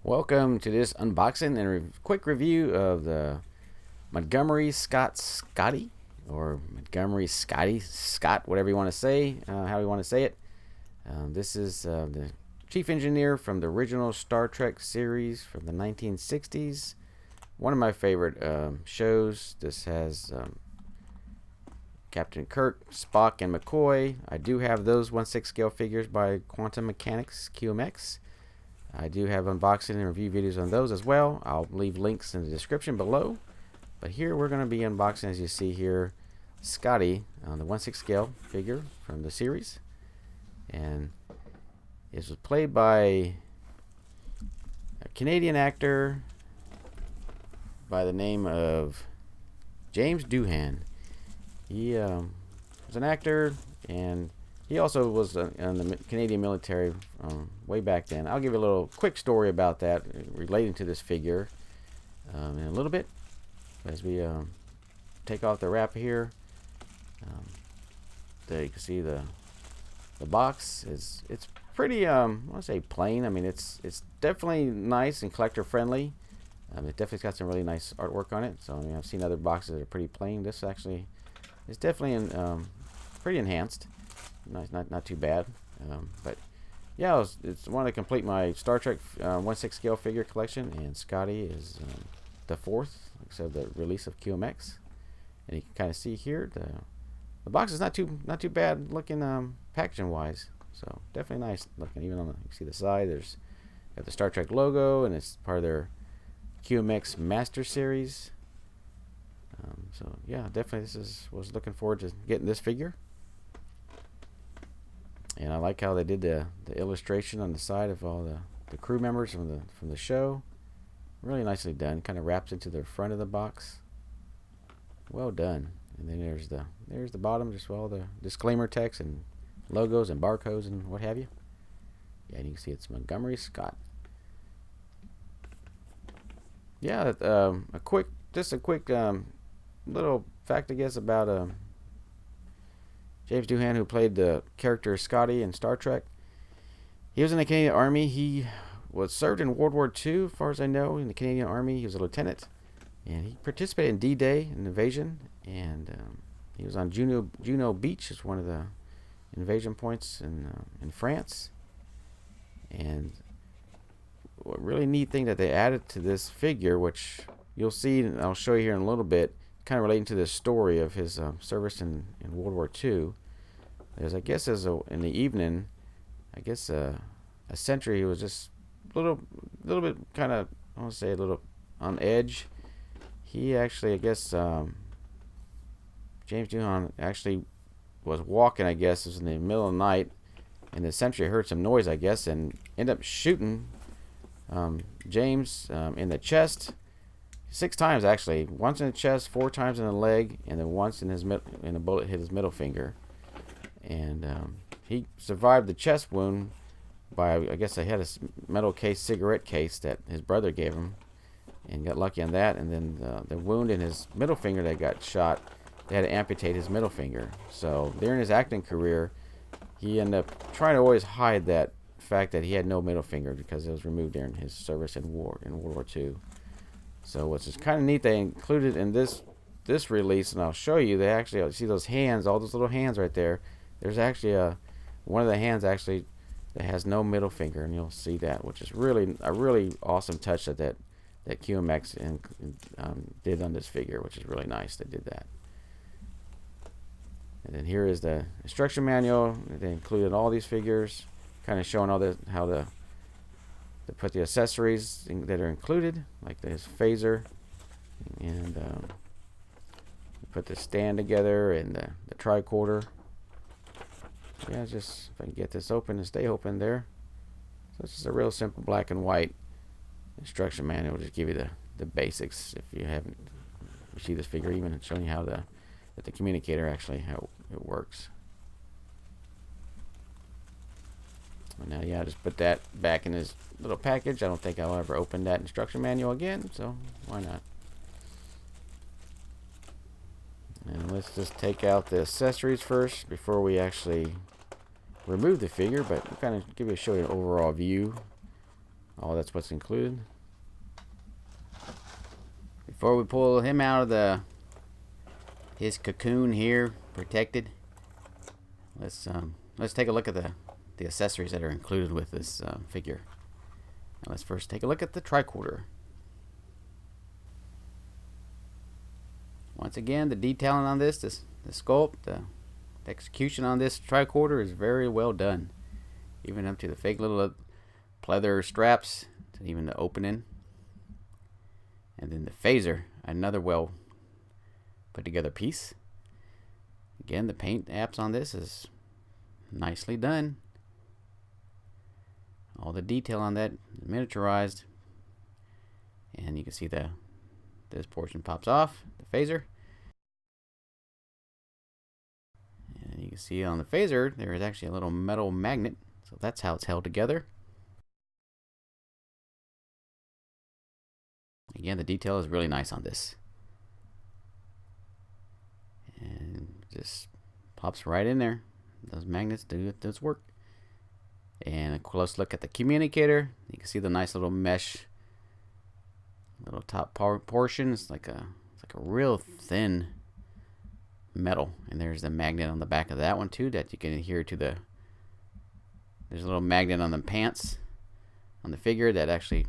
Welcome to this unboxing and quick review of the Montgomery Scotty, or Montgomery Scott, whatever you want to say, how you want to say it. This is the chief engineer from the original Star Trek series from the 1960s. One of my favorite shows. This has Captain Kirk, Spock, and McCoy. I do have those 1/6 scale figures by Quantum Mechanix, QMX. I do have unboxing and review videos on those as well. I'll leave links in the description below. But here we're going to be unboxing, as you see here, Scotty on the 1/6 scale figure from the series. And it was played by a Canadian actor by the name of James Doohan. He was an actor, and he also was in the Canadian military way back then. I'll give you a little quick story about that relating to this figure in a little bit. As we take off the wrap here, there you can see the box is pretty I want to say plain. I mean it's definitely nice and collector friendly. It definitely got some really nice artwork on it. So I mean, I've seen other boxes that are pretty plain. This actually is definitely pretty enhanced. Nice, not too bad. But yeah, it's want to complete my Star Trek 1/6 scale figure collection, and Scotty is the fourth, except the release of QMX. And you can kind of see here the box is not too bad looking packaging wise. So definitely nice looking. Even on you see the side, there's got the Star Trek logo, and it's part of their QMX Master Series. So yeah, definitely was looking forward to getting this figure. And I like how they did the illustration on the side of all the crew members from the show. Really nicely done. Kind of wraps into the front of the box. Well done. And then there's the bottom, just all the disclaimer text and logos and barcodes and what have you. Yeah, and you can see it's Montgomery Scott. Yeah, a quick little fact, I guess, about James Doohan, who played the character Scotty in Star Trek. He was in the Canadian Army. He was served in World War II, as far as I know, in the Canadian Army. He was a lieutenant, and he participated in D-Day, an invasion, and he was on Juno Beach, is one of the invasion points in France. And a really neat thing that they added to this figure, which you'll see, and I'll show you here in a little bit, kind of relating to the story of his service in World War II. There's, I guess, in the evening, I guess a sentry who was just a little bit kind of, I want to say, a little on edge. He actually, I guess, James Doohan actually was walking, I guess, it was in the middle of the night, and the sentry heard some noise, I guess, and ended up shooting James in the chest 6 times, actually. Once in the chest, 4 times in the leg, and then once in a bullet hit his middle finger. And he survived the chest wound by, I guess, he had a metal cigarette case that his brother gave him, and got lucky on that. And then the wound in his middle finger that got shot, they had to amputate his middle finger. So during his acting career, he ended up trying to always hide that fact that he had no middle finger, because it was removed during his service in World War II. So what's just kind of neat, they included in this release, and I'll show you, they actually, see those hands, all those little hands right there. There's actually one of the hands actually that has no middle finger, and you'll see that, which is really a really awesome touch that QMX did on this figure, which is really nice. They did that. And then here is the instruction manual. They included all these figures, kind of showing how to put the accessories that are included, like this phaser, and put the stand together, and the tricorder. Yeah, just if I can get this open and stay open there. So it's just a real simple black and white instruction manual. Just give you the basics if you haven't see this figure, even showing you how that the communicator actually how it works. Now, yeah, just put that back in his little package. I don't think I'll ever open that instruction manual again, so why not? And let's just take out the accessories first before we actually remove the figure, but we'll kind of show you an overall view Oh, that's what's included. Before we pull him out of his cocoon here, protected, let's take a look at the accessories that are included with this figure. Now let's first take a look at the tricorder. Once again, the detailing on this, the sculpt, the execution on this tricorder is very well done. Even up to the fake little pleather straps, to even the opening. And then the phaser, another well put together piece. Again, the paint apps on this is nicely done. All the detail on that miniaturized. And you can see this portion pops off, the phaser. And you can see on the phaser, there is actually a little metal magnet. So that's how it's held together. Again, the detail is really nice on this. And just pops right in there. Those magnets do its work. And a close look at the communicator. You can see the nice little mesh, little top portion. It's like a real thin metal. And there's the magnet on the back of that one too, that you can adhere to the. There's a little magnet on the pants on the figure that actually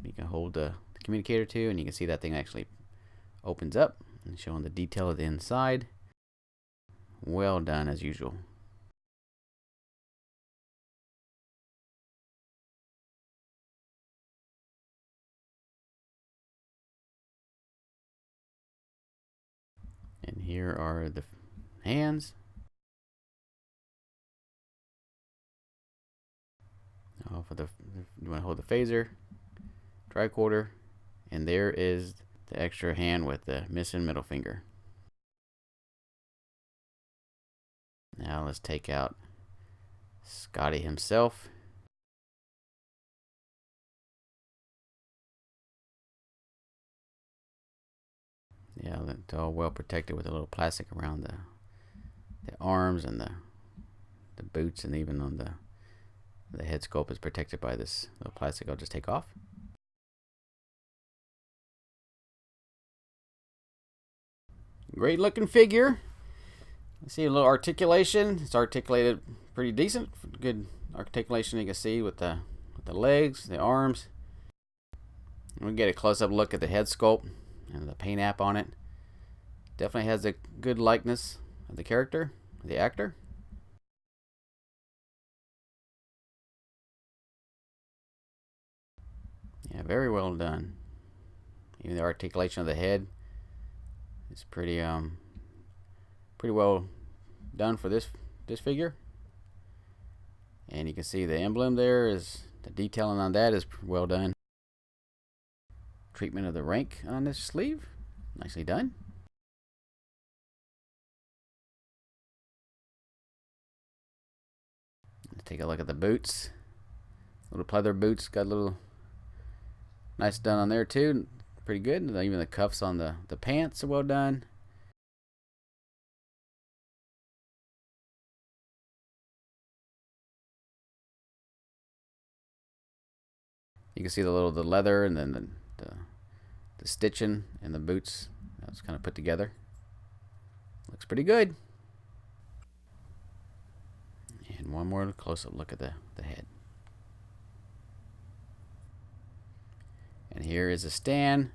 you can hold the communicator to, and you can see that thing actually opens up and showing the detail of the inside. Well done as usual. And here are the hands. Oh, you want to hold the phaser, tricorder, and there is the extra hand with the missing middle finger. Now let's take out Scotty himself. Yeah, it's all well protected with a little plastic around the arms and the boots, and even on the head sculpt is protected by this little plastic I'll just take off. Great looking figure. See a little articulation. It's articulated pretty decent. Good articulation you can see with the legs, the arms. And we get a close-up look at the head sculpt and the paint app on it. Definitely has a good likeness of the character, the actor. Yeah, very well done. Even the articulation of the head is pretty well done for this figure. And you can see the emblem there, is the detailing on that is well done. Treatment of the rank on this sleeve, nicely done. Let's take a look at the boots. Little pleather boots, got a little nice done on there too. Pretty good. Even the cuffs on the pants are well done. You can see the leather, and then the stitching and the boots. That's kind of put together. Looks pretty good. And one more close-up look at the head. And here is a stand.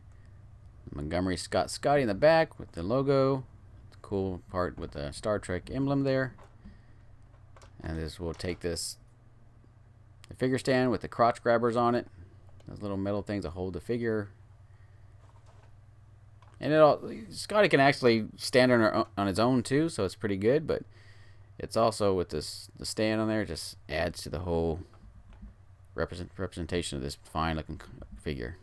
Montgomery Scott Scotty in the back with the logo. The cool part with the Star Trek emblem there. And this will take the figure stand with the crotch grabbers on it. Those little metal things that hold the figure. And Scotty can actually stand on its own too, so it's pretty good. But it's also with the stand on there, it just adds to the whole representation of this fine looking figure.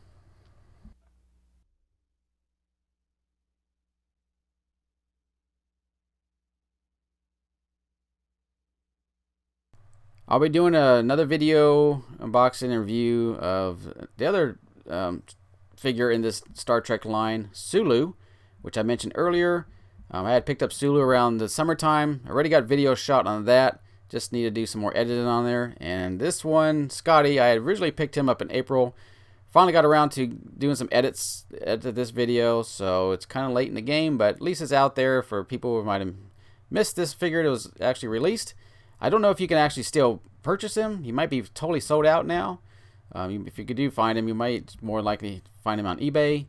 I'll be doing another video unboxing and review of the other figure in this Star Trek line, Sulu, which I mentioned earlier. I had picked up Sulu around the summertime. I already got video shot on that. Just need to do some more editing on there. And this one, Scotty, I originally picked him up in April. Finally got around to doing some edits to this video, so it's kind of late in the game, but at least it's out there for people who might have missed this figure. It was actually released. I don't know if you can actually still purchase him. He might be totally sold out now. If you do find him, you might more likely find him on eBay.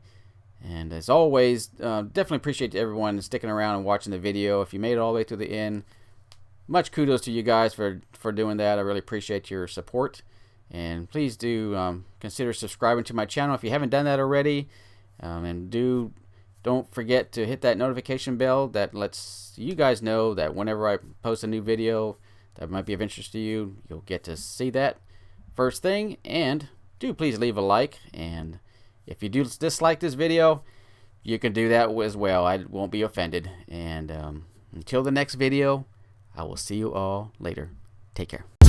And as always, definitely appreciate everyone sticking around and watching the video. If you made it all the way to the end, much kudos to you guys for doing that. I really appreciate your support. And please do consider subscribing to my channel if you haven't done that already. And don't forget to hit that notification bell that lets you guys know that whenever I post a new video that might be of interest to you, you'll get to see that first thing. And do please leave a like. And if you do dislike this video, you can do that as well. I won't be offended. And until the next video, I will see you all later. Take care.